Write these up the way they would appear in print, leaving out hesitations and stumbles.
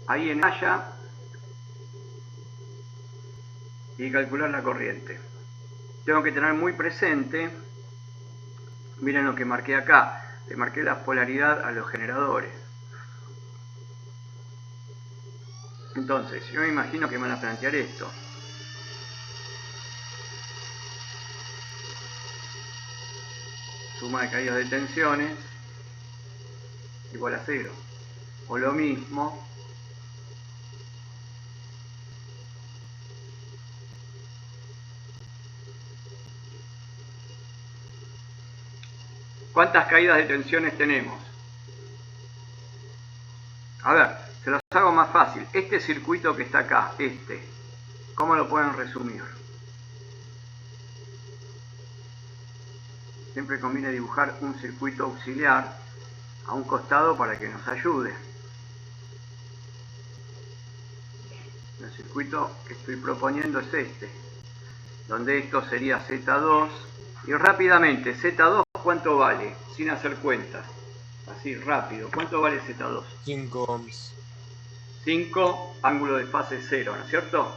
ahí en Haya y calcular la corriente. Tengo que tener muy presente, miren lo que marqué acá, le marqué la polaridad a los generadores. Entonces, yo me imagino que me van a plantear esto. Suma de caídas de tensiones igual a 0. O lo mismo, ¿cuántas caídas de tensiones tenemos? A ver, se los hago más fácil. Este circuito que está acá, ¿cómo lo pueden resumir? Siempre conviene dibujar un circuito auxiliar a un costado para que nos ayude. El circuito que estoy proponiendo es este, donde esto sería Z2. Y rápidamente, Z2, ¿cuánto vale? Sin hacer cuentas. Así, rápido. ¿Cuánto vale Z2? 5 ohms. 5, ángulo de fase 0, ¿no es cierto?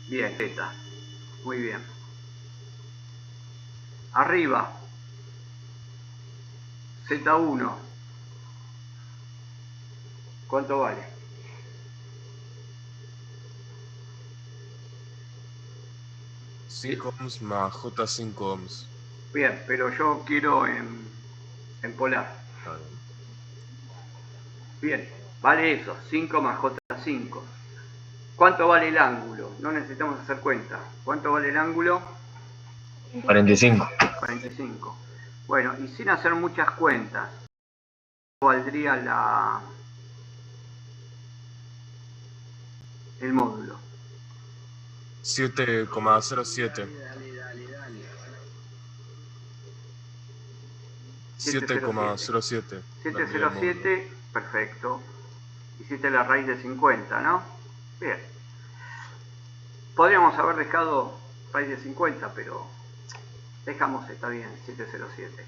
Bien, Z. Muy bien. Arriba, Z1. ¿Cuánto vale? 5 ohms más J5 ohms. Bien, pero yo quiero en polar. Bien, vale eso, 5 más J5. ¿Cuánto vale el ángulo? No necesitamos hacer cuenta. ¿Cuánto vale el ángulo? 45. 45. Bueno, y sin hacer muchas cuentas, ¿cuánto valdría el módulo? 7,07. 7,07. 707, perfecto. Hiciste la raíz de 50, ¿no? Bien. Podríamos haber dejado raíz de 50, pero dejamos, está bien, 707.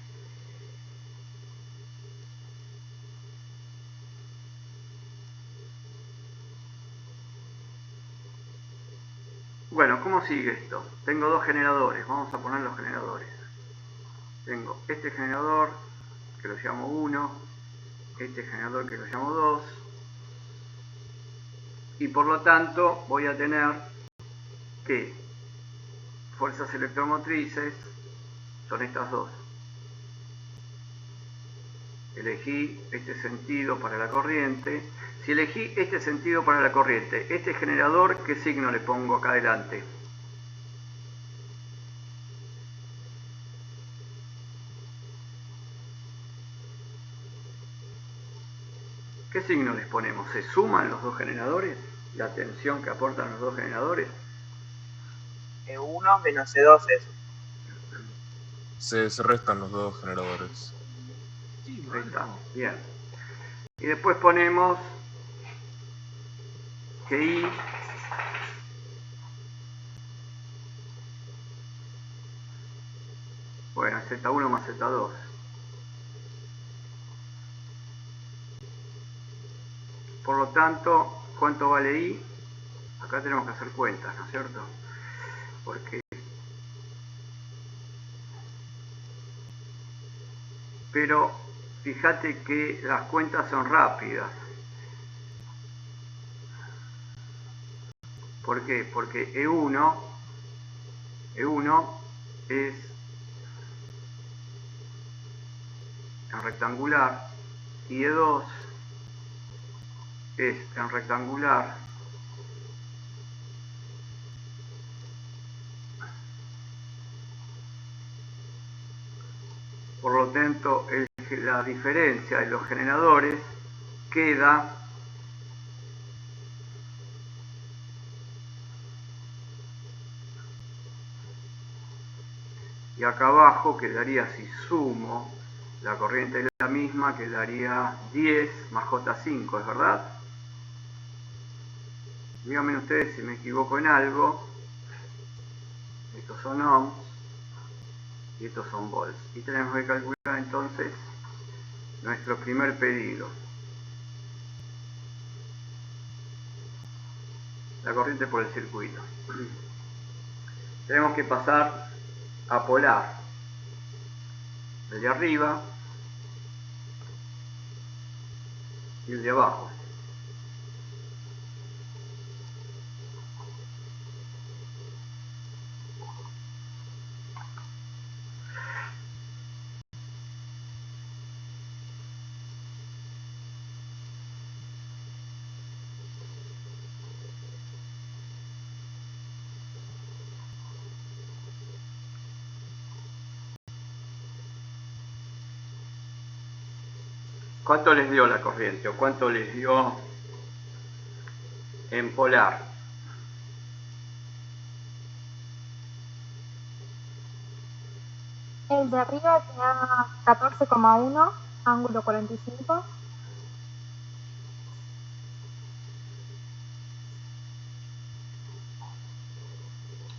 Bueno, ¿cómo sigue esto? Tengo dos generadores, vamos a poner los generadores. Tengo este generador, que lo llamo 1, este generador que lo llamo 2, y por lo tanto voy a tener que fuerzas electromotrices son estas dos. Elegí este sentido para la corriente. Si elegí este sentido para la corriente, este generador, ¿qué signo le pongo acá adelante? ¿Qué signo les ponemos? ¿Se suman los dos generadores? ¿La tensión que aportan los dos generadores? E1 menos E2 es. Se restan los dos generadores. Ahí está, bien. Y después ponemos que I bueno, Z1 más Z2. Por lo tanto, ¿cuánto vale I? Acá tenemos que hacer cuentas, ¿no es cierto? Porque... Pero fíjate que las cuentas son rápidas. ¿Por qué? Porque E1 es en rectangular y E2 es en rectangular por lo tanto la diferencia de los generadores queda y acá abajo quedaría, si sumo la corriente es la misma, quedaría 10 más J5, ¿es verdad? Díganme ustedes si me equivoco en algo. Estos son ohms y estos son volts. Y tenemos que calcular entonces nuestro primer pedido. la corriente por el circuito. Tenemos que pasar a polar el de arriba y el de abajo. ¿Cuánto les dio la corriente o cuánto les dio en polar? El de arriba tenía 14,1, ángulo 45.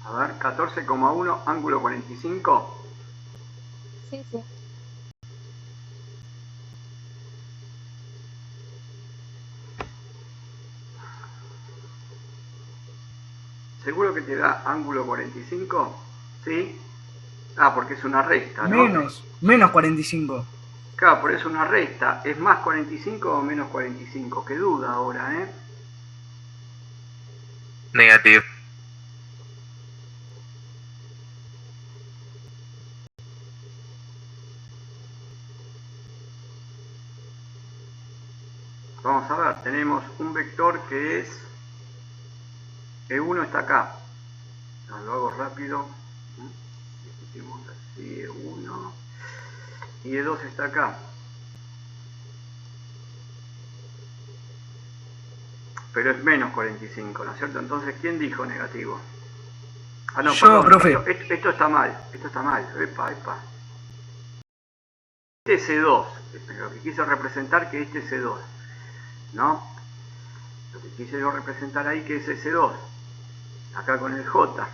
A ver, 14,1, ángulo 45. Sí, sí. ¿Seguro que te da ángulo 45? ¿Sí? Ah, porque es una recta, ¿no? Menos 45. Claro, por eso una recta. ¿Es más 45 o menos 45? Qué duda ahora, ¿eh? Negativo. Vamos a ver, tenemos un vector que es E1 está acá. Lo hago rápido. Escribimos así, E1. Y E2 está acá. Pero es menos 45, ¿no es cierto? Entonces, ¿quién dijo negativo? Ah, no, Yo, perdón, profe. esto está mal. Esto está mal. Epa, epa. Este es E2. Lo que quise representar que este es E2. ¿No? Lo que quise yo representar ahí que es S2. Acá con el J.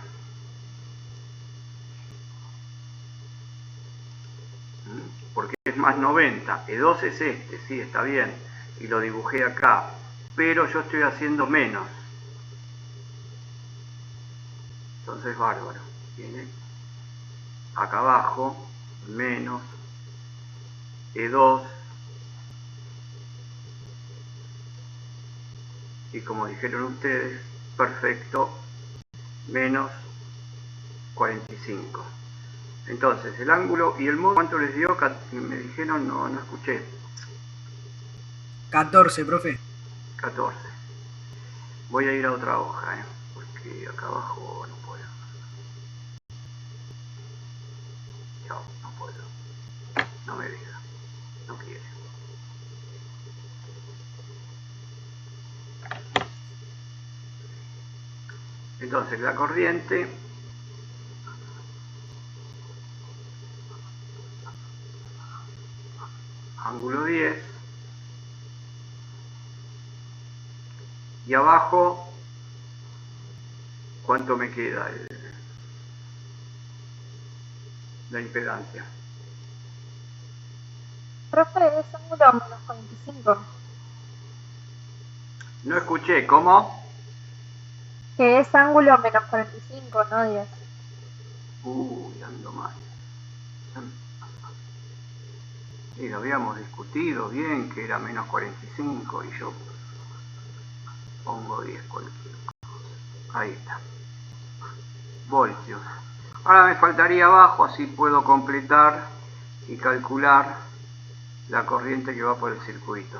Porque es más 90. E2 es este, sí, está bien. Y lo dibujé acá. Pero yo estoy haciendo menos. Entonces, bárbaro. Viene acá abajo, menos E2. Y como dijeron ustedes, perfecto, menos 45. Entonces, el ángulo y el módulo, ¿cuánto les dio? Me dijeron, no escuché. 14, profe. 14. Voy a ir a otra hoja, porque acá abajo no puedo. Chao, no puedo. No me deja. No quiere. Entonces, la corriente ángulo 10 y abajo ¿cuánto me queda la impedancia? Profe, es ángulo menos 45. No escuché, ¿cómo? Que es ángulo menos 45, no 10. Ando mal. Sí, lo habíamos discutido bien, que era menos 45 y yo pongo 10 cualquier cosa. Ahí está. Voltios. Ahora me faltaría abajo, así puedo completar y calcular la corriente que va por el circuito.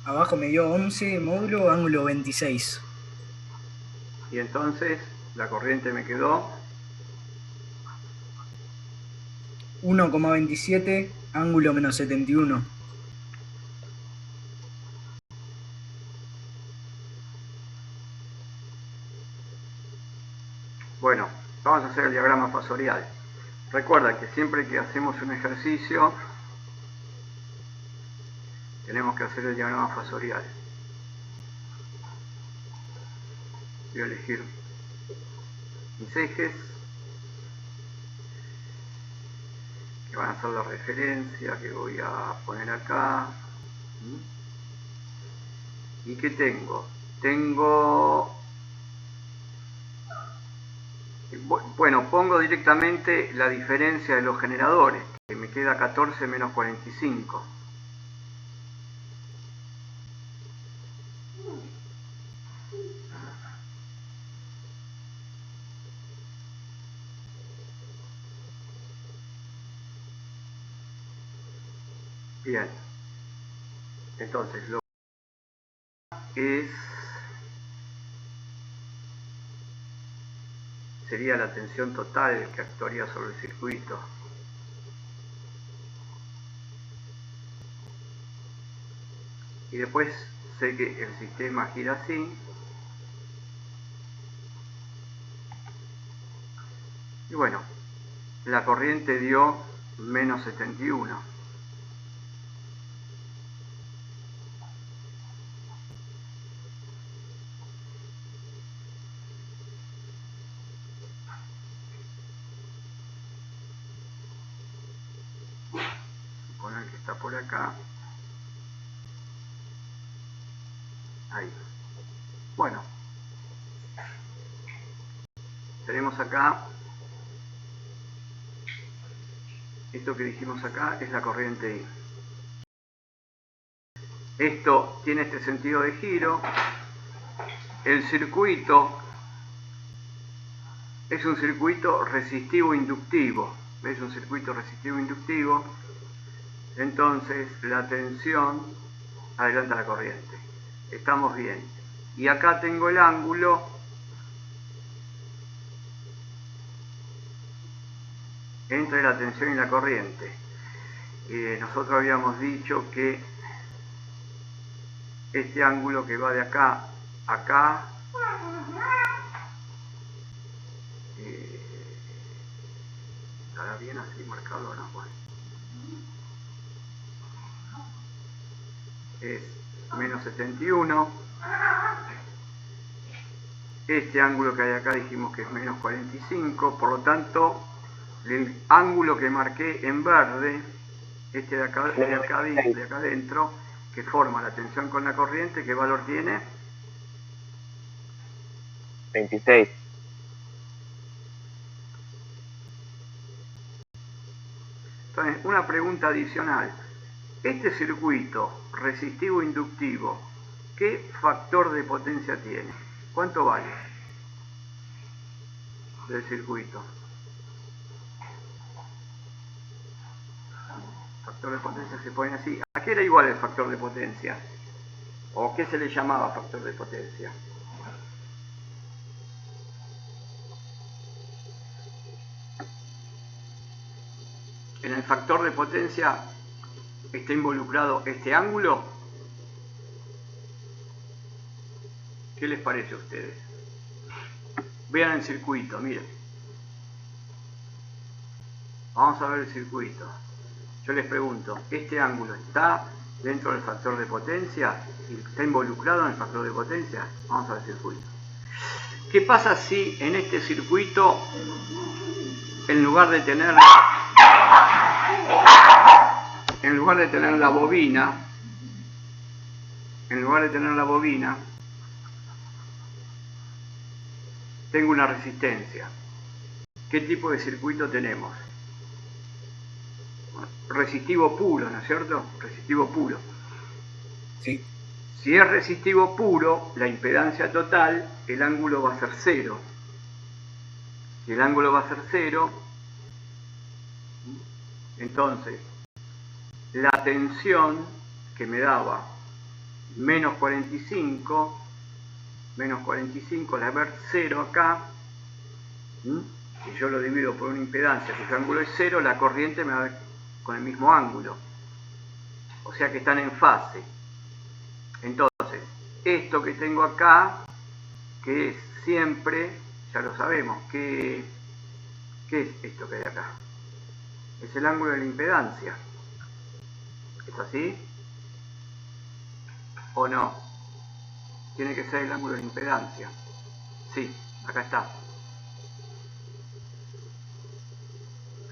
Abajo me dio 11, módulo, ángulo 26. Y entonces la corriente me quedó 1,27, ángulo menos 71. Bueno, vamos a hacer el diagrama fasorial. Recuerda que siempre que hacemos un ejercicio tenemos que hacer el diagrama fasorial. Voy a elegir mis ejes, que van a ser la referencia que voy a poner acá. ¿Y qué tengo? Bueno, pongo directamente la diferencia de los generadores, que me queda 14 menos 45. Bien, entonces lo que sería la tensión total que actuaría sobre el circuito. Y después sé que el sistema gira así. Y bueno, la corriente dio menos 71. Suponer que está por acá. Ahí. Bueno, tenemos acá, esto que dijimos acá es la corriente I. Esto tiene este sentido de giro. El circuito es un circuito resistivo-inductivo. ¿Ves? Un circuito resistivo-inductivo. Entonces la tensión adelanta la corriente. Estamos bien. Y acá tengo el ángulo entre la tensión y la corriente. Nosotros habíamos dicho que este ángulo que va de acá a acá ¿estará bien así marcado o no? Bueno, es menos 71. Este ángulo que hay acá dijimos que es menos 45, por lo tanto el ángulo que marqué en verde, este de acá adentro, que forma la tensión con la corriente, ¿qué valor tiene? 26. Entonces, una pregunta adicional. Este circuito resistivo-inductivo, ¿qué factor de potencia tiene? ¿Cuánto vale del circuito? Factor de potencia se pone así. ¿A qué era igual el factor de potencia? ¿O qué se le llamaba factor de potencia? En el factor de potencia está involucrado este ángulo. ¿Qué les parece a ustedes? Vean el circuito, miren. Vamos a ver el circuito. Yo les pregunto, ¿este ángulo está dentro del factor de potencia? ¿Está involucrado en el factor de potencia? Vamos a ver el circuito. ¿Qué pasa si en este circuito, en lugar de tener la bobina, tengo una resistencia? ¿Qué tipo de circuito tenemos? Resistivo puro, ¿no es cierto? Resistivo puro. Sí. Si es resistivo puro, la impedancia total, el ángulo va a ser 0. Si el ángulo va a ser 0, entonces la tensión que me daba menos 45, al haber 0 acá, si yo lo divido por una impedancia cuyo ángulo es 0, la corriente me va a dar con el mismo ángulo. O sea que están en fase. Entonces, esto que tengo acá, que es siempre, ya lo sabemos, ¿qué es esto que hay acá? Es el ángulo de la impedancia. ¿Es así? ¿O no? Tiene que ser el ángulo de la impedancia. Sí, acá está.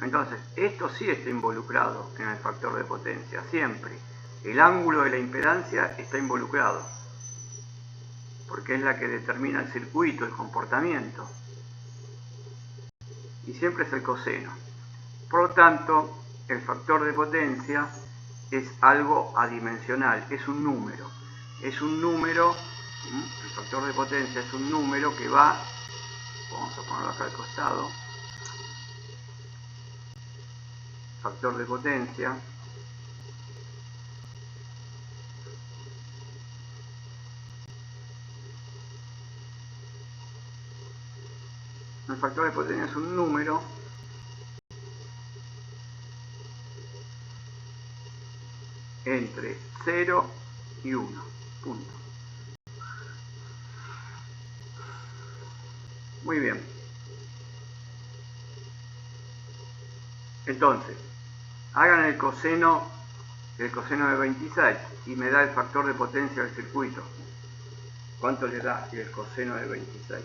Entonces, esto sí está involucrado en el factor de potencia, siempre. El ángulo de la impedancia está involucrado, porque es la que determina el circuito, el comportamiento. Y siempre es el coseno. Por lo tanto, el factor de potencia es algo adimensional, es un número. Es un número, el factor de potencia es un número que va, vamos a ponerlo acá al costado, factor de potencia el factor de potencia es un número entre 0 y 1, punto. Muy bien. Entonces, hagan el coseno de 26 y me da el factor de potencia del circuito. ¿Cuánto le da el coseno de 26?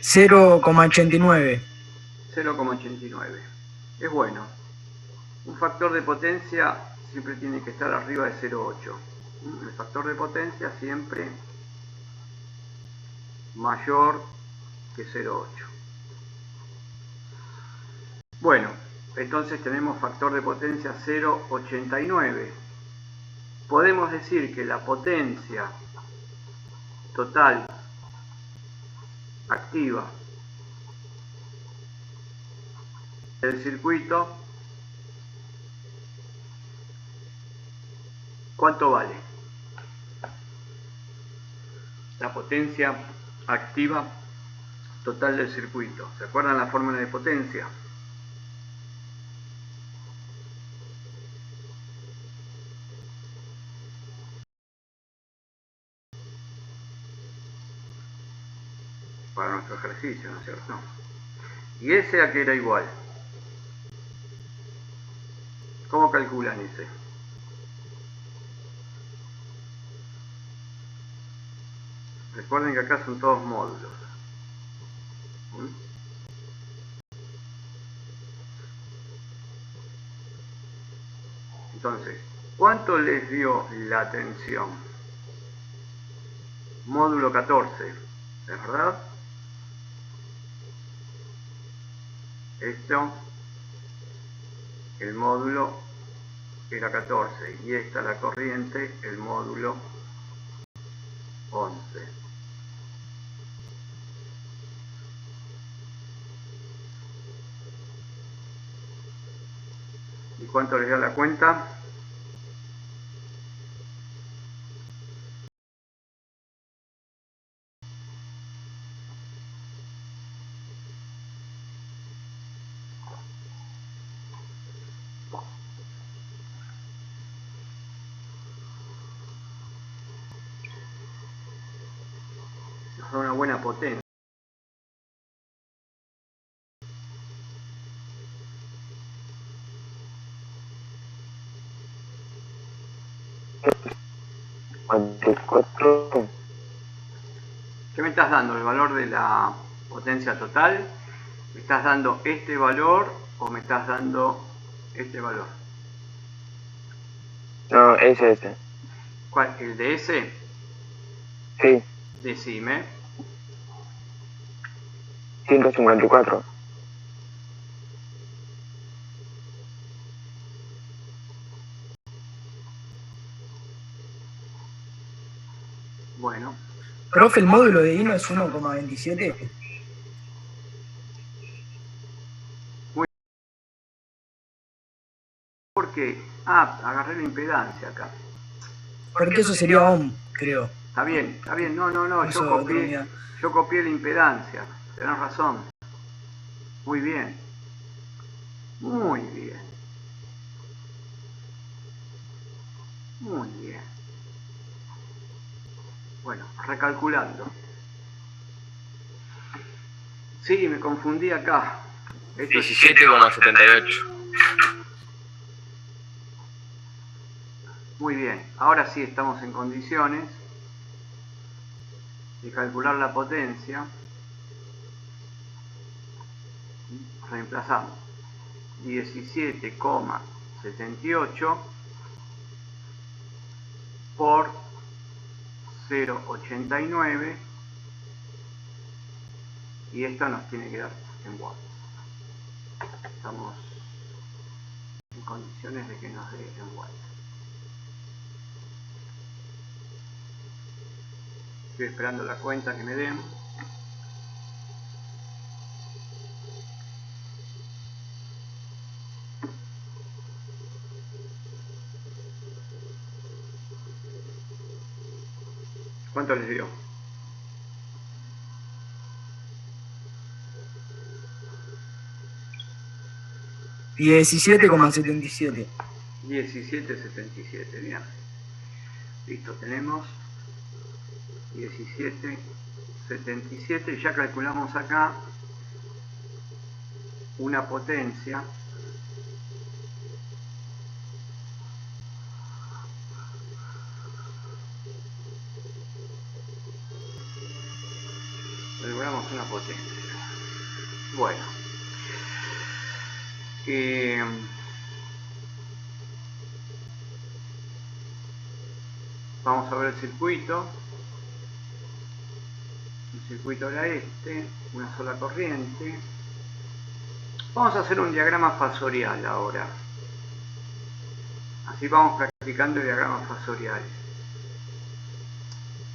0,89. 0,89. Es bueno. Un factor de potencia siempre tiene que estar arriba de 0,8. El factor de potencia siempre mayor que 0,8. Bueno, entonces tenemos factor de potencia 0,89. Podemos decir que la potencia total activa del circuito, ¿cuánto vale? La potencia activa total del circuito. ¿Se acuerdan la fórmula de potencia? Para nuestro ejercicio, ¿no es cierto? ¿Y ese a qué era igual? ¿Cómo calculan ese? Recuerden que acá son todos módulos. Entonces, ¿cuánto les dio la tensión? Módulo 14, ¿es verdad? Esto, el módulo era 14 y esta la corriente, el módulo 11. ¿Y cuánto les da la cuenta? Nos da una buena potencia. ¿Qué me estás dando? ¿El valor de la potencia total? ¿Me estás dando este valor o me estás dando este valor? No, ese. ¿Cuál? ¿El de ese? Sí, Decime. 154. Bueno, Profe, el módulo de hilo es 1,27. ¿por qué? Ah, agarré la impedancia acá. Porque eso sería ohm, creo. Está bien, no, Eso yo otra unidad. copié la impedancia, tenés razón. Muy bien, muy bien, muy bien. Bueno, recalculando. Sí, me confundí acá. Esto es 17,78. muy bien, ahora sí estamos en condiciones de calcular la potencia. Reemplazamos 17,78 por 0,89 y esto nos tiene que dar en watts. Estamos en condiciones de que nos dé en watts. Estoy esperando la cuenta que me den. ¿Cuánto les dio? $17,77. 17,77, bien. Listo, tenemos 17,77 y ya calculamos acá una potencia calculamos una potencia. Bueno, vamos a ver el circuito. El circuito era este, una sola corriente. Vamos a hacer un diagrama fasorial ahora. Así vamos practicando el diagrama fasorial.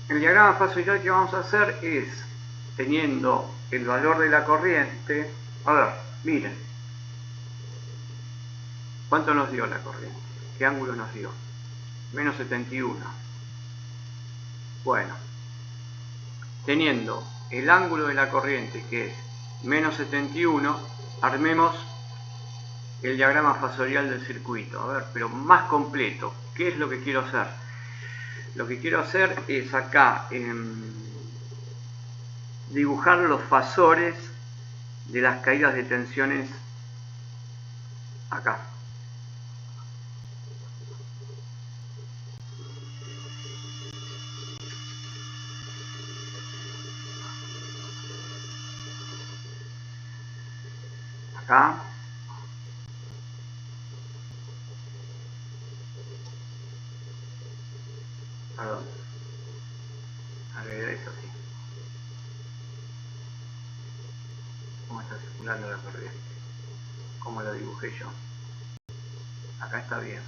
El diagrama fasorial que vamos a hacer es, teniendo el valor de la corriente, a ver, miren, ¿cuánto nos dio la corriente? ¿Qué ángulo nos dio? Menos 71. Bueno, teniendo el ángulo de la corriente que es menos 71, armemos el diagrama fasorial del circuito. A ver, pero más completo. ¿Qué es lo que quiero hacer? Lo que quiero hacer es acá dibujar los fasores de las caídas de tensiones acá. Acá. Perdón. Agregar eso así. ¿Cómo está circulando la corriente? ¿Cómo lo dibujé yo? Acá está bien.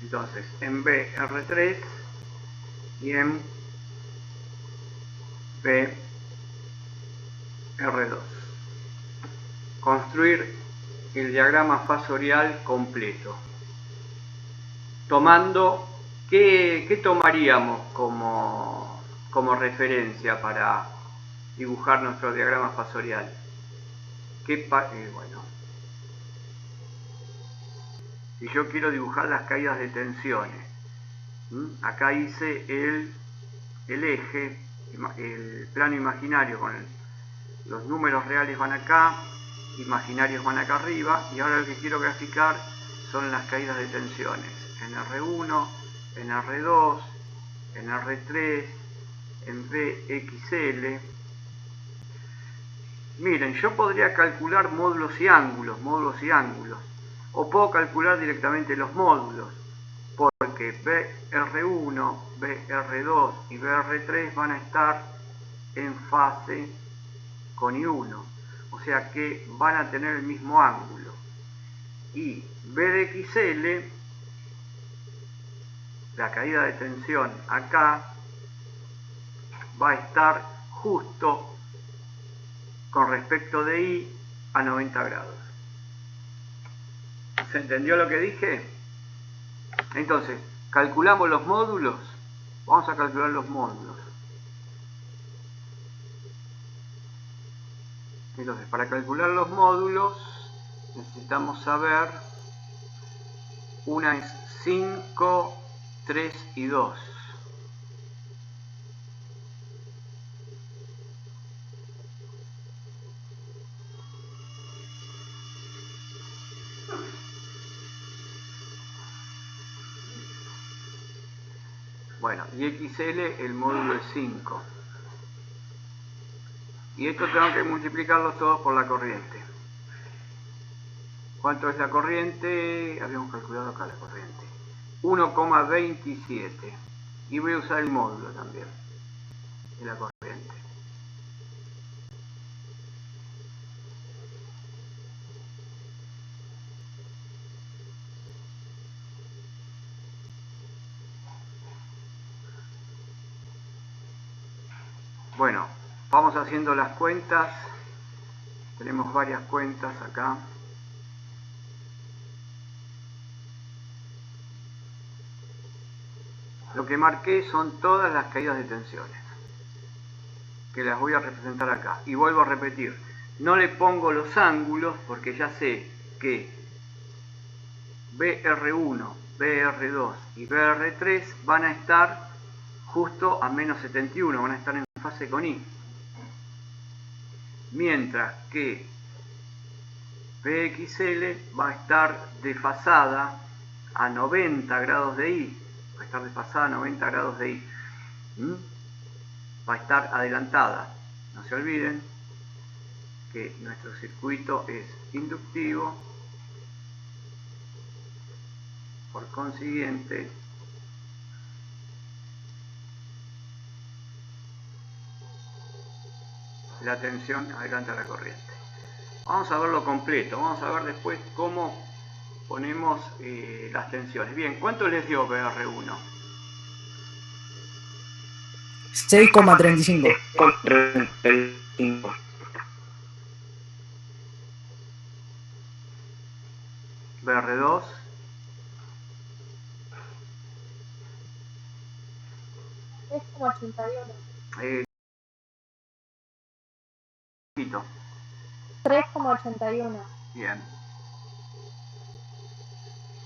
Entonces, en BR3 y en BR2. Construir el diagrama fasorial completo. Tomando, ¿qué tomaríamos como referencia para dibujar nuestro diagrama fasorial? Bueno, si yo quiero dibujar las caídas de tensiones, acá hice el eje, el plano imaginario con los números reales van acá, imaginarios van acá arriba, y ahora lo que quiero graficar son las caídas de tensiones en R1, en R2, en R3, en VXL. Miren, yo podría calcular módulos y ángulos, o puedo calcular directamente los módulos, porque BR1, BR2 y BR3 van a estar en fase con I1, o sea que van a tener el mismo ángulo. Y BDXL, la caída de tensión acá, va a estar justo con respecto de I a 90 grados. ¿Se entendió lo que dije? Entonces, calculamos los módulos. Vamos a calcular los módulos. Entonces, para calcular los módulos necesitamos saber, una es 5, 3 y 2. Bueno, y XL el módulo es 5. Y esto tengo que multiplicarlos todos por la corriente. ¿Cuánto es la corriente? Habíamos calculado acá la corriente. 1,27. Y voy a usar el módulo también de la corriente. Bueno, vamos haciendo las cuentas. Tenemos varias cuentas acá. Lo que marqué son todas las caídas de tensiones, que las voy a representar acá. Y vuelvo a repetir, no le pongo los ángulos porque ya sé que BR1, BR2 y BR3 van a estar justo a menos 71, van a estar en fase con I. Mientras que PXL va a estar desfasada a 90 grados de I. Va a estar desfasada a 90 grados de I. Va a estar adelantada. No se olviden que nuestro circuito es inductivo. Por consiguiente, la tensión adelanta la corriente. Vamos a verlo completo. Vamos a ver después cómo ponemos las tensiones. Bien, ¿cuánto les dio BR1? 6,35. 35. BR2. 3,81. Poquito. 3,81. Bien.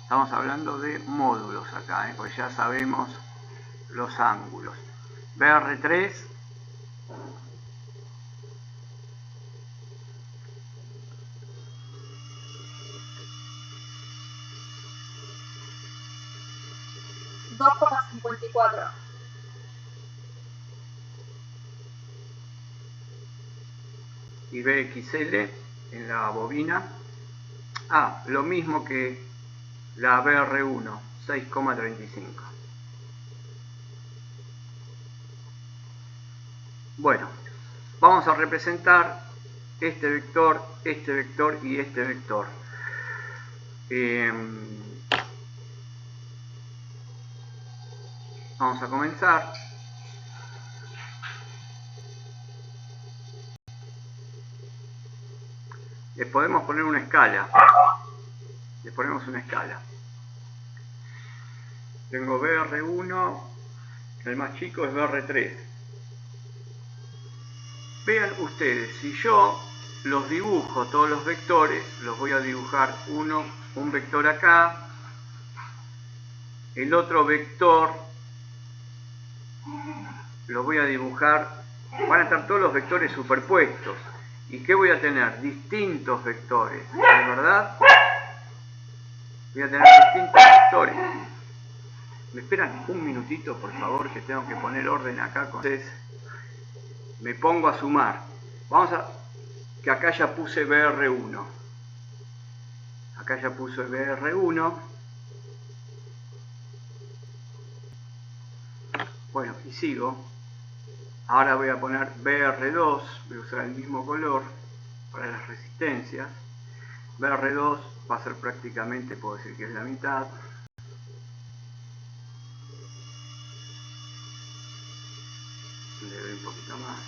Estamos hablando de módulos acá, porque ya sabemos los ángulos. BR3. 2,54. Y BXL en la bobina. Lo mismo que la BR1, 6,35. Bueno, vamos a representar este vector y este vector. Vamos a comenzar. Le podemos poner una escala. Le ponemos una escala. Tengo BR1, el más chico es BR3. Vean ustedes, si yo los dibujo, todos los vectores, los voy a dibujar un vector acá, el otro vector lo voy a dibujar, van a estar todos los vectores superpuestos. ¿Y qué voy a tener? Distintos vectores, ¿no es verdad? Voy a tener distintos vectores. ¿Me esperan un minutito, por favor, que tengo que poner orden acá? Entonces, me pongo a sumar. Vamos a... que acá ya puse BR1. Acá ya puse BR1. Bueno, y sigo. Ahora voy a poner BR2, voy a usar el mismo color para las resistencias. BR2 va a ser prácticamente, puedo decir que es la mitad. Le doy un poquito más.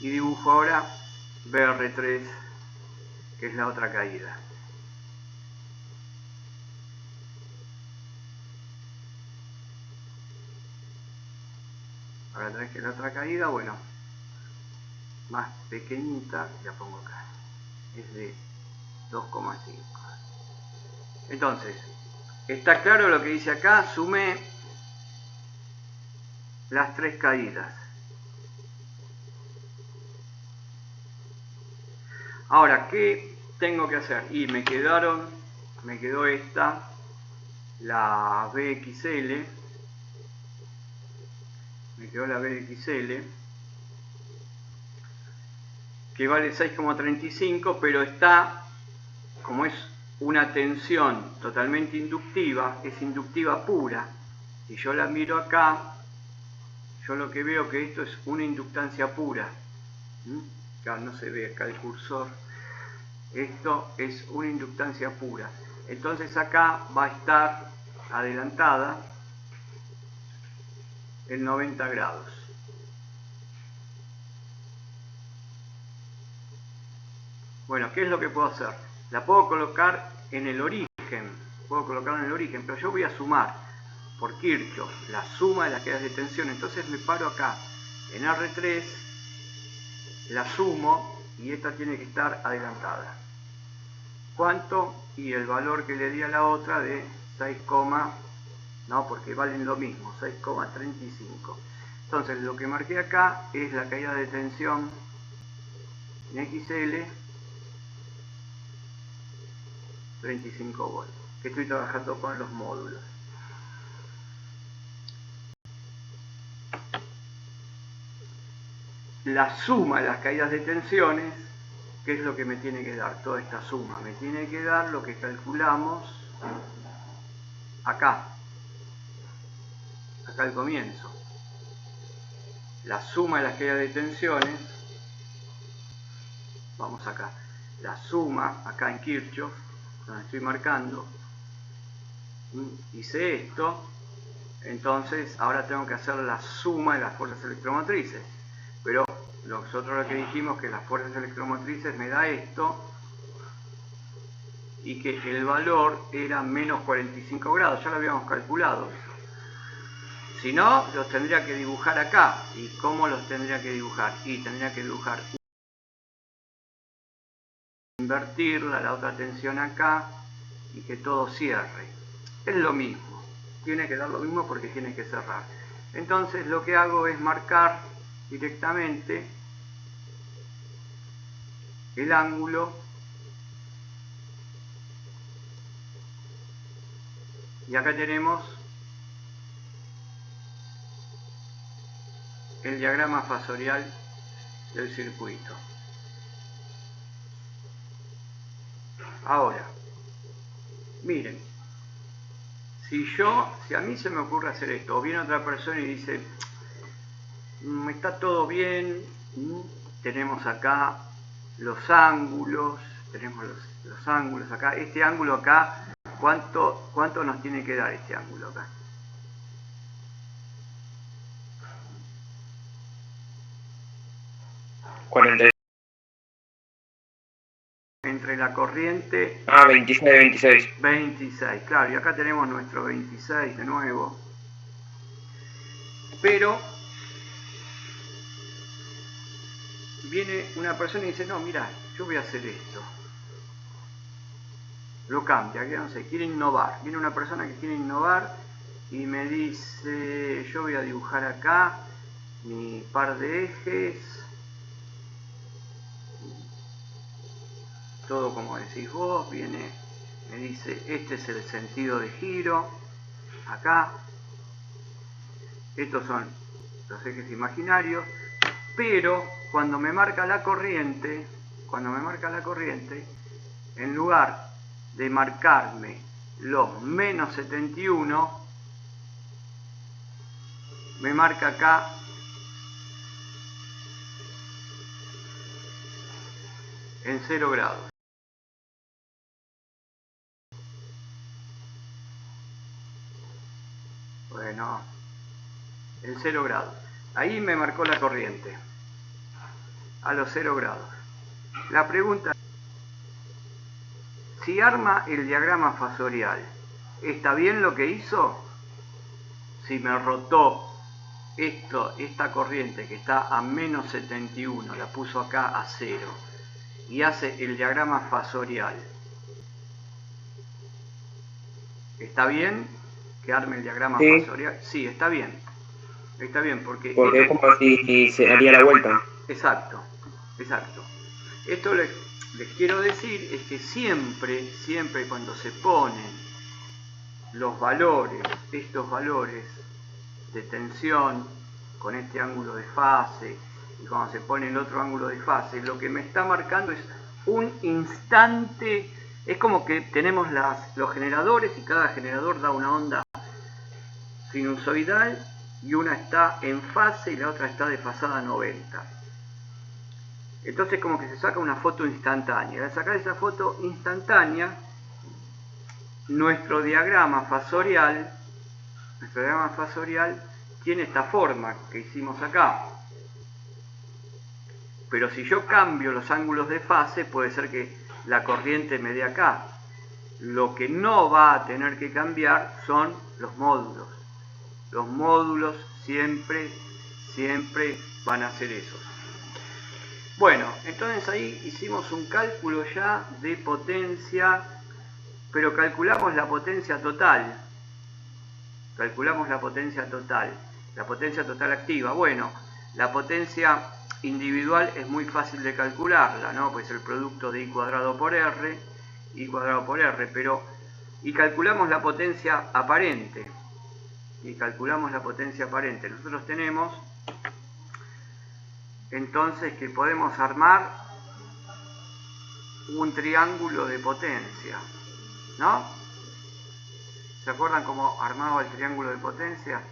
Y dibujo ahora BR3, que es la otra caída. Ahora traje la otra caída, bueno, más pequeñita, la pongo acá. Es de 2,5. Entonces, ¿está claro lo que dice acá? Sumé las tres caídas. Ahora, ¿qué tengo que hacer? Y me quedó esta, la BXL, me quedó la BXL, que vale 6,35, pero está, como es una tensión totalmente inductiva, es inductiva pura. Si yo la miro acá, yo lo que veo que esto es una inductancia pura. Claro, no se ve acá el cursor. Esto es una inductancia pura. Entonces acá va a estar adelantada en 90 grados. Bueno, ¿qué es lo que puedo hacer? La puedo colocar en el origen. Pero yo voy a sumar por Kirchhoff la suma de las caídas de tensión. Entonces me paro acá en R3, la sumo y esta tiene que estar adelantada. ¿Cuánto? Y el valor que le di a la otra de 6, no, porque valen lo mismo, 6,35. Entonces lo que marqué acá es la caída de tensión en XL, 35 volts, que estoy trabajando con los módulos. La suma de las caídas de tensiones, ¿qué es lo que me tiene que dar? Toda esta suma me tiene que dar lo que calculamos acá al comienzo. La suma de las caídas de tensiones, vamos acá, la suma acá en Kirchhoff, donde estoy marcando, hice esto, entonces ahora tengo que hacer la suma de las fuerzas electromotrices. Pero nosotros lo que dijimos que las fuerzas electromotrices me da esto y que el valor era menos 45 grados, ya lo habíamos calculado. Si no, los tendría que dibujar acá. ¿Y cómo los tendría que dibujar? Y tendría que dibujar, invertirla, la otra tensión acá y que todo cierre. Es lo mismo, tiene que dar lo mismo porque tiene que cerrar. Entonces lo que hago es marcar directamente el ángulo y acá tenemos el diagrama fasorial del circuito. Ahora, miren, si a mí se me ocurre hacer esto, o viene otra persona y dice, está todo bien, tenemos acá los ángulos, tenemos los ángulos acá, este ángulo acá, ¿cuánto nos tiene que dar este ángulo acá? Entre la corriente... 26. 26, claro, y acá tenemos nuestro 26 de nuevo. Pero viene una persona y dice, no, mira, yo voy a hacer esto. Lo cambia, que no sé, quiere innovar. Viene una persona que quiere innovar y me dice, yo voy a dibujar acá mi par de ejes. Todo como decís vos, viene, me dice, este es el sentido de giro, acá. Estos son los ejes imaginarios, pero cuando me marca la corriente, en lugar de marcarme los menos 71, me marca acá en 0 grados. Bueno, en 0 grados. Ahí me marcó la corriente, a los 0 grados. La pregunta, si arma el diagrama fasorial, ¿está bien lo que hizo? Si me rotó esta corriente que está a menos 71, la puso acá a 0, y hace el diagrama fasorial, ¿está bien que arme el diagrama fasorial? Sí, está bien. Está bien, porque es como si se haría la vuelta. Exacto. Esto les quiero decir es que siempre cuando se ponen los valores, estos valores de tensión con este ángulo de fase, y cuando se pone el otro ángulo de fase, lo que me está marcando es un instante. Es como que tenemos los generadores y cada generador da una onda sinusoidal y una está en fase y la otra está desfasada a 90. Entonces como que se saca una foto instantánea. Al sacar esa foto instantánea, nuestro diagrama fasorial tiene esta forma que hicimos acá. Pero si yo cambio los ángulos de fase, puede ser que la corriente me dé acá. Lo que no va a tener que cambiar son los módulos. Los módulos siempre van a ser esos. Bueno, entonces ahí hicimos un cálculo ya de potencia, pero calculamos la potencia total. Calculamos la potencia total activa. Bueno, la potencia individual es muy fácil de calcularla, ¿no? Pues el producto de I cuadrado por R, pero y calculamos la potencia aparente. Nosotros tenemos entonces que podemos armar un triángulo de potencia, ¿no? ¿Se acuerdan cómo armaba el triángulo de potencia?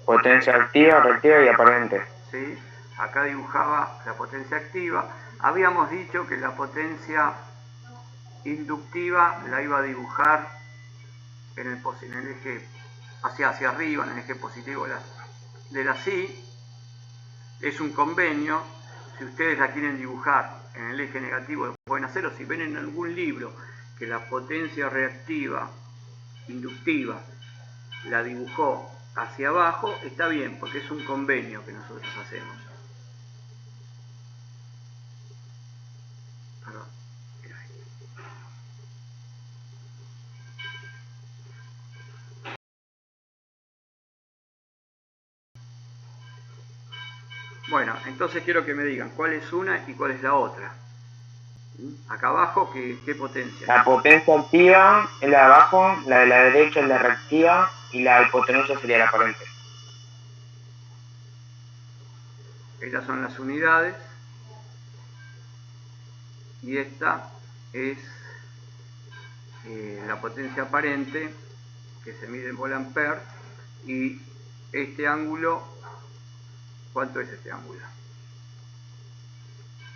Potencia activa, reactiva y aparente. ¿Sí? Acá dibujaba la potencia activa. Habíamos dicho que la potencia inductiva la iba a dibujar en el eje hacia arriba, en el eje positivo de la SI. Es un convenio. Si ustedes la quieren dibujar en el eje negativo, lo pueden hacer, o si ven en algún libro que la potencia reactiva inductiva la dibujó hacia abajo, está bien, porque es un convenio que nosotros hacemos. Perdón, era ahí. Bueno, entonces quiero que me digan cuál es una y cuál es la otra. Acá abajo, ¿qué potencia? La potencia activa es la de abajo, la de la derecha es la reactiva y la hipotenusa sería la aparente. Estas son las unidades y esta es la potencia aparente que se mide en volt-ampere, y este ángulo, ¿cuánto es este ángulo?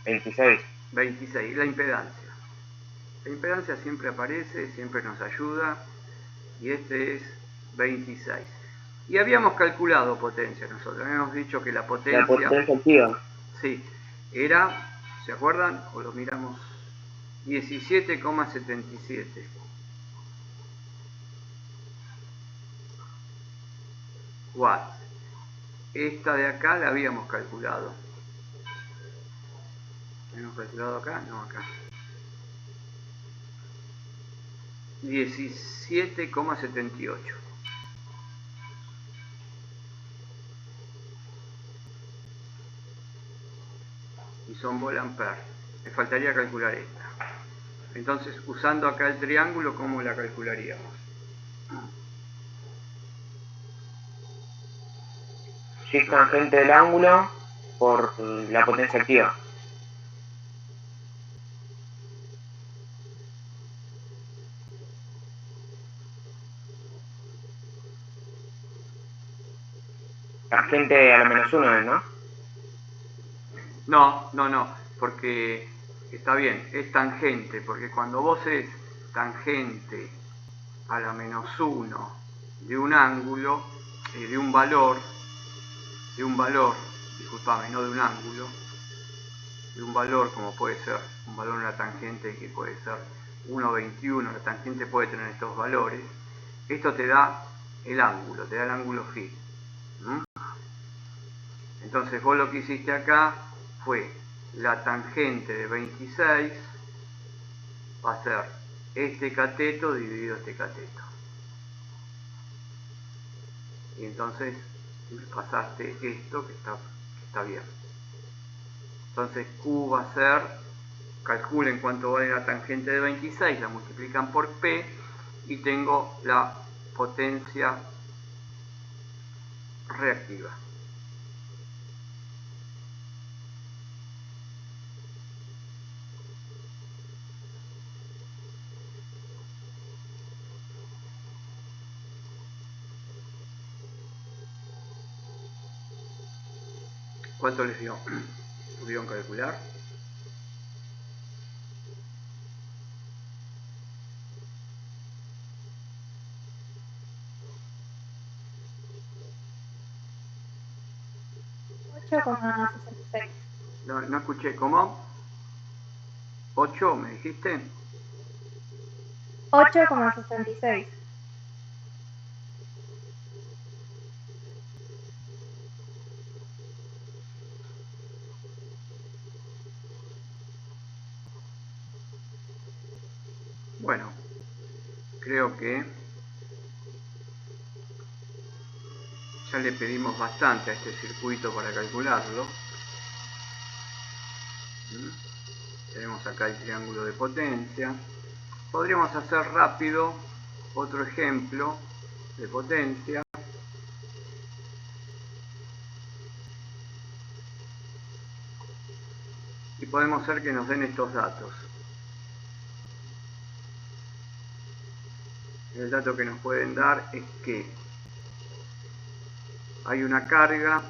26. 26, la impedancia. La impedancia siempre aparece, siempre nos ayuda, y este es 26. Y habíamos calculado potencia nosotros, habíamos dicho que la potencia... La potencia activa. Sí, era, ¿se acuerdan? O lo miramos, 17,77. Watts. Esta de acá la habíamos calculado. ¿La hemos calculado acá? No, acá. 17,78. Y son volt-ampere. Me faltaría calcular esta. Entonces, usando acá el triángulo, ¿cómo la calcularíamos? Si es tangente del ángulo por la potencia activa. Tangente a la -1, ¿no? No, porque está bien, es tangente, porque cuando vos es tangente a la -1 de un ángulo, de un valor, disculpame, no de un ángulo, de un valor como puede ser un valor en la tangente que puede ser 1,21, la tangente puede tener estos valores, esto te da el ángulo phi. Entonces vos lo que hiciste acá fue la tangente de 26 va a ser este cateto dividido este cateto. Y entonces pasaste esto que está bien. Entonces Q va a ser, calculen cuánto vale la tangente de 26, la multiplican por P y tengo la potencia reactiva. ¿Cuánto les dio? ¿Pudieron calcular? $8,66. No escuché, ¿cómo? ¿8 me dijiste? 8,66. Bueno, creo que ya le pedimos bastante a este circuito para calcularlo. Tenemos acá el triángulo de potencia. Podríamos hacer rápido otro ejemplo de potencia. Y podemos hacer que nos den estos datos. El dato que nos pueden dar es que hay una carga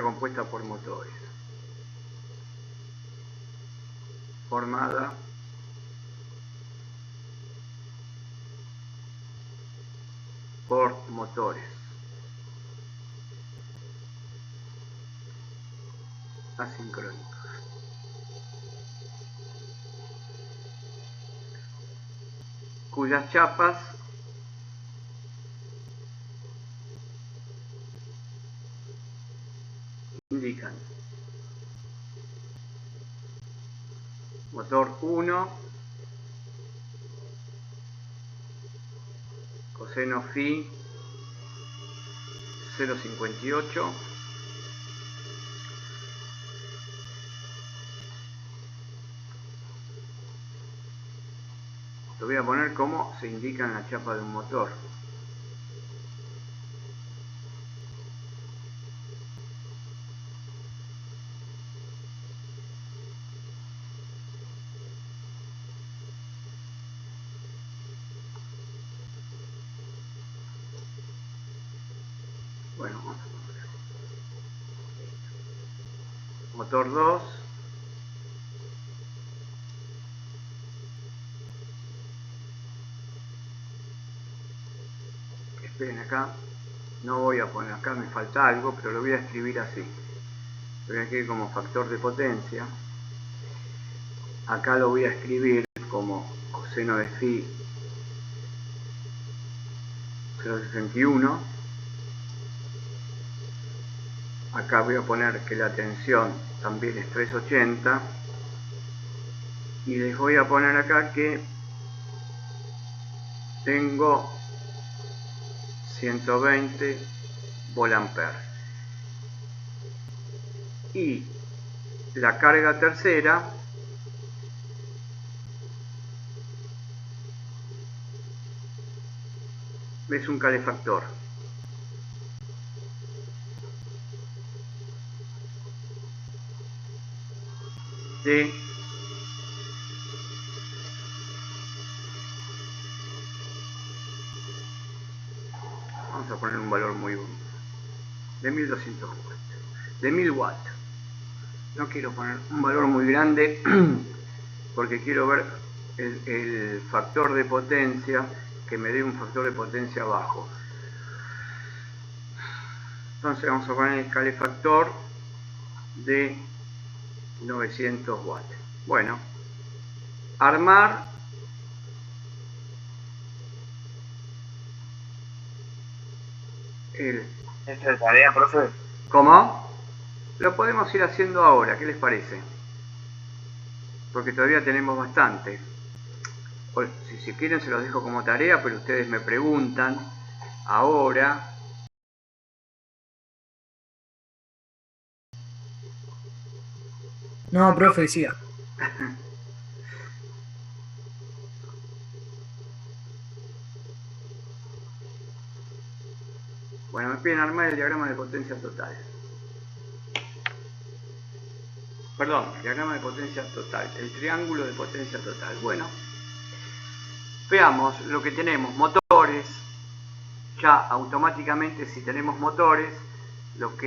compuesta por motores, formada por motores asincrónicos. Cuyas chapas indican motor 1, coseno phi 0,58, lo voy a poner como se indica en la chapa de un motor. Bueno, vamos a poner motor 2, esperen acá, no voy a poner acá, me falta algo, pero lo voy a escribir así. Voy a escribir como factor de potencia. Acá lo voy a escribir como coseno de phi 0,61. Acá voy a poner que la tensión también es 380. Y les voy a poner acá que tengo 120 volt-ampere. Y la carga tercera es un calefactor. De vamos a poner un valor muy de 1200 watts, de 1000 watts. No quiero poner un valor muy grande porque quiero ver el factor de potencia, que me dé un factor de potencia bajo. Entonces vamos a poner el calefactor de 900 watts. Bueno, armar ¿Esta es tarea, profe? ¿Cómo? Lo podemos ir haciendo ahora, ¿qué les parece? Porque todavía tenemos bastante. Si quieren se los dejo como tarea, pero ustedes me preguntan Ahora No, profe, decía. bueno, me piden armar el diagrama de potencia total. Perdón, diagrama de potencia total, el triángulo de potencia total. Bueno, veamos lo que tenemos, motores. Ya automáticamente si tenemos motores, los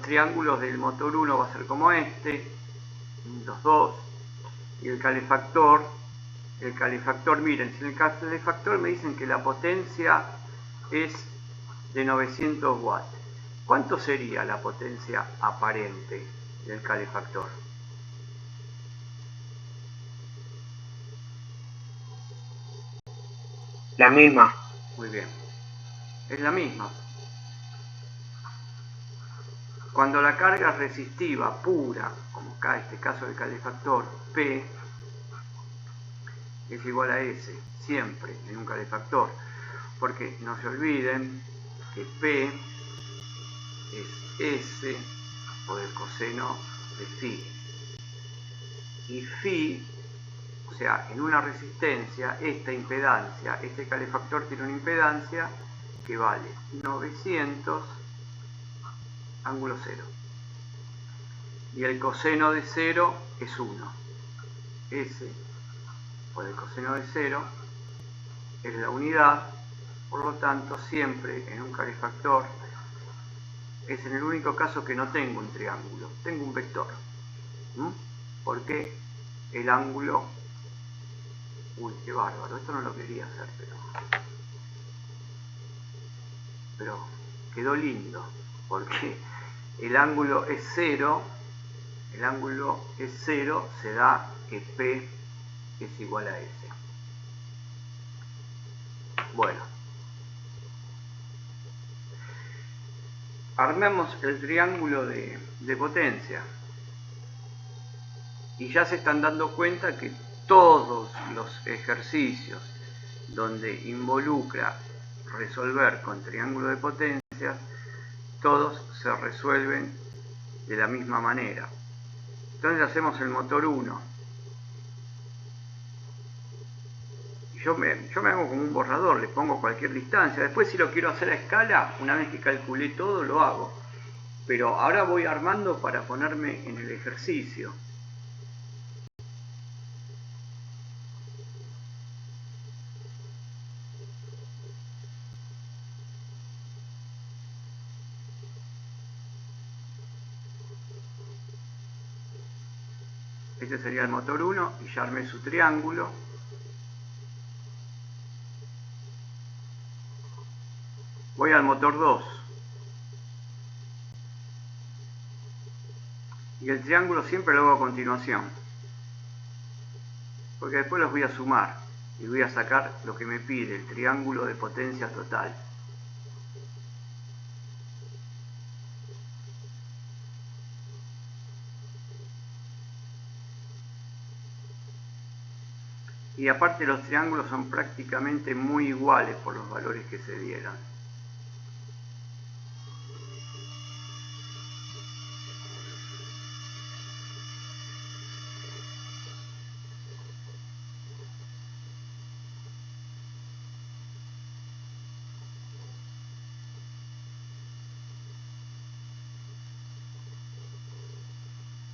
triángulos del motor 1 va a ser como este, los dos, y el calefactor, miren, si en el calefactor me dicen que la potencia es de 900 watts, ¿cuánto sería la potencia aparente del calefactor? La misma. Muy bien, es la misma. Cuando la carga resistiva pura, como acá en este caso del calefactor, P es igual a S, siempre en un calefactor, porque no se olviden que P es S por el coseno de Phi. Y Phi, o sea, en una resistencia, esta impedancia, este calefactor tiene una impedancia que vale 900 ángulo 0. Y el coseno de 0 es 1. S por el coseno de 0 es la unidad, por lo tanto siempre en un calefactor es en el único caso que no tengo un triángulo, tengo un vector. Porque el ángulo... Uy, qué bárbaro, esto no lo quería hacer, pero quedó lindo, porque el ángulo es 0, se da que P es igual a S. Bueno, armemos el triángulo de potencia. Y ya se están dando cuenta que todos los ejercicios donde involucra resolver con triángulo de potencias, todos se resuelven de la misma manera. Entonces hacemos el motor 1. Yo me hago como un borrador, le pongo cualquier distancia. Después si lo quiero hacer a escala, una vez que calculé todo, lo hago. Pero ahora voy armando para ponerme en el ejercicio. Este sería el motor 1 y ya armé su triángulo. Voy al motor 2. Y el triángulo siempre lo hago a continuación. Porque después los voy a sumar y voy a sacar lo que me pide, el triángulo de potencia total. Y aparte los triángulos son prácticamente muy iguales por los valores que se dieran.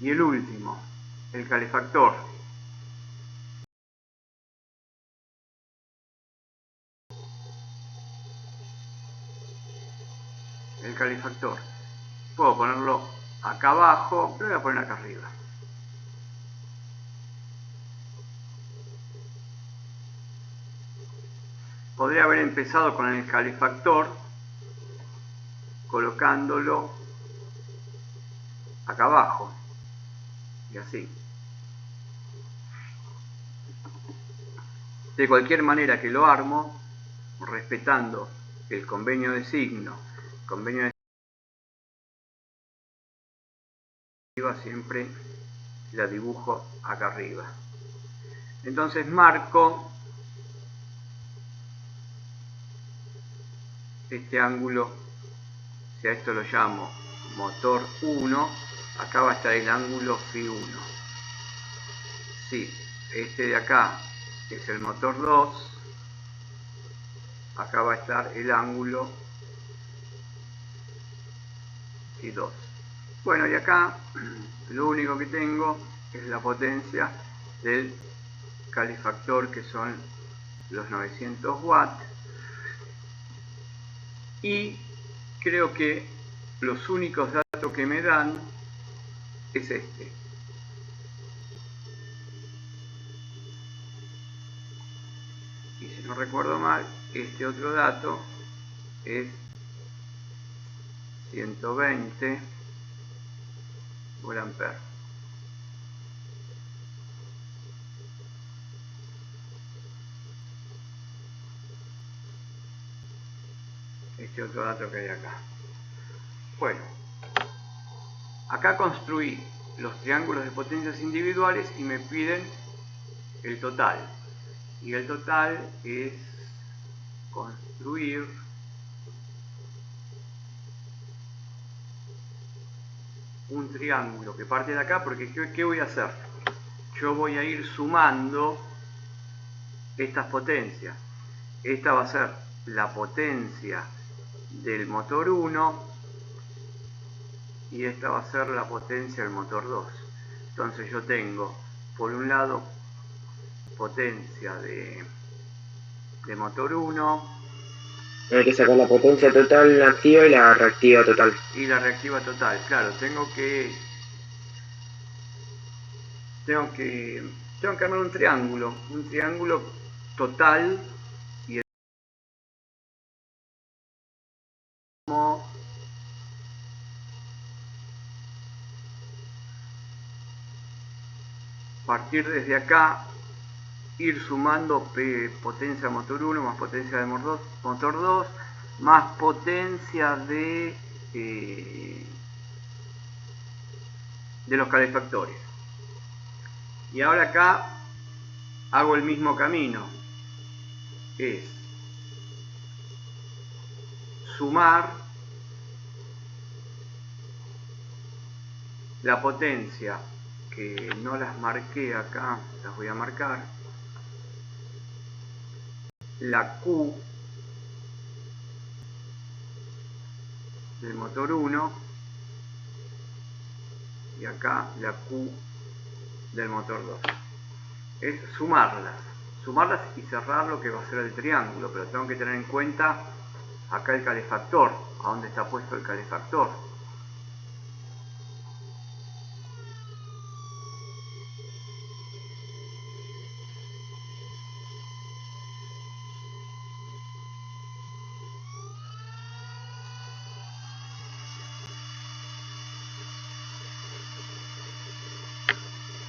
Y el último, el calefactor. El calefactor. Puedo ponerlo acá abajo, pero lo voy a poner acá arriba. Podría haber empezado con el calefactor, colocándolo acá abajo. Y así. De cualquier manera que lo armo, respetando el convenio de signo, siempre la dibujo acá arriba. Entonces marco este ángulo, si a esto lo llamo motor 1, acá va a estar el ángulo Φ1. Si este de acá es el motor 2, acá va a estar el ángulo Φ2. Bueno, y acá lo único que tengo es la potencia del calefactor, que son los 900 watts. Y creo que los únicos datos que me dan es este. Y si no recuerdo mal, este otro dato es 120 volt-ampere. Este otro dato que hay acá. Bueno, acá construí los triángulos de potencias individuales y me piden el total. Y el total es construir un triángulo que parte de acá, porque ¿qué voy a hacer? Yo voy a ir sumando estas potencias. Esta va a ser la potencia del motor 1 y esta va a ser la potencia del motor 2. Entonces yo tengo, por un lado, potencia de motor 1. Hay que sacar la potencia total activa y la reactiva total. Y la reactiva total, claro, tengo que armar un triángulo total, y como partir desde acá, ir sumando potencia de motor 1 más potencia de motor 2 más potencia de los calefactores. Y ahora acá hago el mismo camino, es sumar la potencia, que no las marqué acá, las voy a marcar, la Q del motor 1 y acá la Q del motor 2. Es sumarlas y cerrar lo que va a ser el triángulo, pero tengo que tener en cuenta acá el calefactor, a dónde está puesto el calefactor.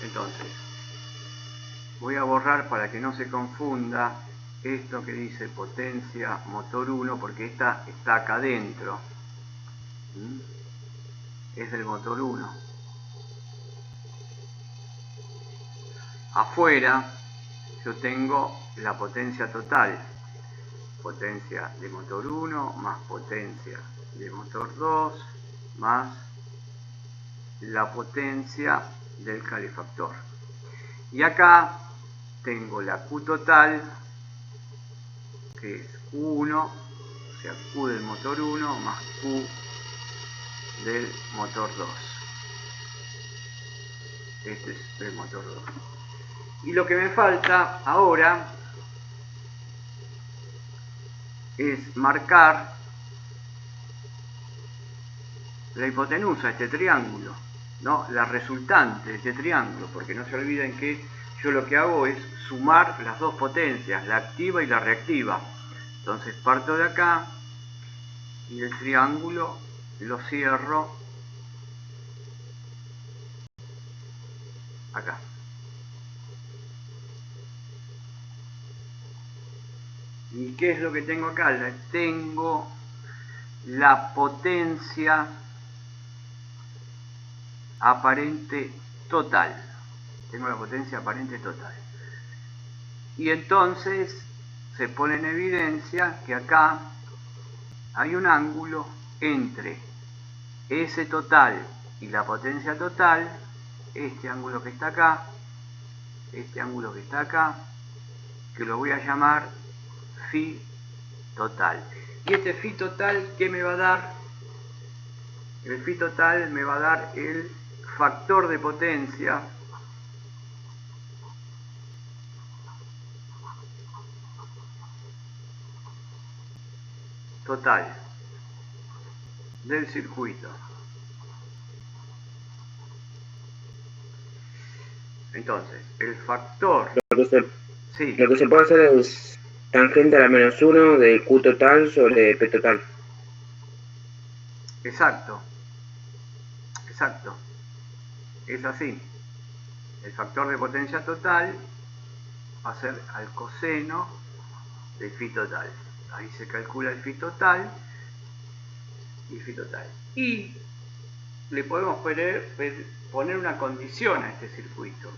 Entonces, voy a borrar para que no se confunda esto que dice potencia motor 1, porque esta está acá adentro. Es del motor 1. Afuera yo tengo la potencia total. Potencia de motor 1 más potencia de motor 2 más la potencia del calefactor. Y acá tengo la Q total, que es Q1, o sea, Q del motor 1 más Q del motor 2. Este es el motor 2. Y lo que me falta ahora es marcar la hipotenusa, este triángulo, ¿no? La resultante de este triángulo, porque no se olviden que yo lo que hago es sumar las dos potencias, la activa y la reactiva. Entonces parto de acá y el triángulo lo cierro acá. ¿Y qué es lo que tengo acá? Tengo la potencia aparente total. Tengo la potencia aparente total. Y entonces se pone en evidencia que acá hay un ángulo entre S total y la potencia total, este ángulo que está acá, este ángulo que está acá, que lo voy a llamar phi total. Y este phi total, ¿qué me va a dar? El phi total me va a dar el factor de potencia total del circuito. Entonces, el factor... Sí. Lo que se puede hacer es tangente a la menos 1 de Q total sobre P total. Exacto. Exacto. Es así. El factor de potencia total va a ser al coseno del phi total. Ahí se calcula el phi total y phi total. Y le podemos poner una condición a este circuito.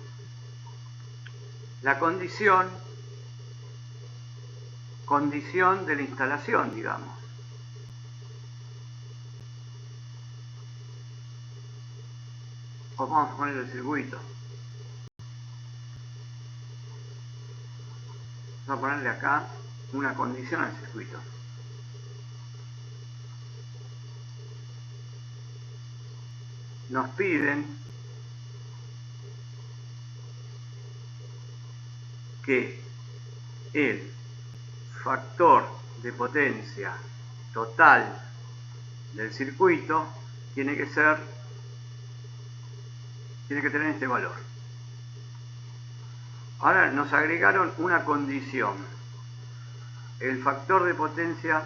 La condición de la instalación, digamos. O vamos a poner el circuito. Vamos a ponerle acá una condición al circuito. Nos piden que el factor de potencia total del circuito tiene que tener este valor. Ahora nos agregaron una condición. El factor de potencia